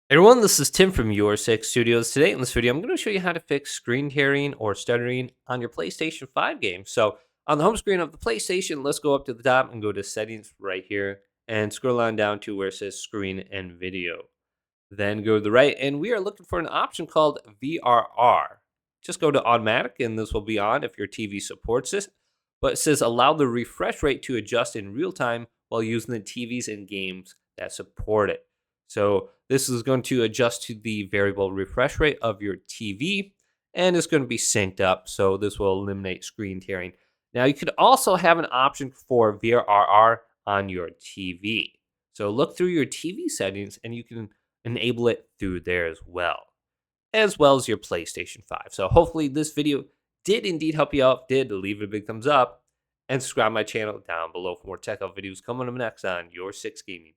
Everyone, this is Tim from Your Six Studios. Today in this video, I'm going to show you how to fix screen tearing or stuttering on your PlayStation 5 game. So on the home screen of the PlayStation, let's go up to the top and go to settings right here and scroll on down to where it says screen and video. Then go to the right and we are looking for an option called VRR. Just go to automatic and this will be on if your TV supports this. But it says allow the refresh rate to adjust in real time while using the TVs and games that support it. So this is going to adjust to the variable refresh rate of your TV and it's going to be synced up. So this will eliminate screen tearing. Now you could also have an option for VRR on your TV. So look through your TV settings and you can enable it through there as well as your PlayStation 5. So hopefully this video did indeed help you out. Did leave it a big thumbs up and subscribe to my channel down below for more tech out videos coming up next on Your Six Gaming.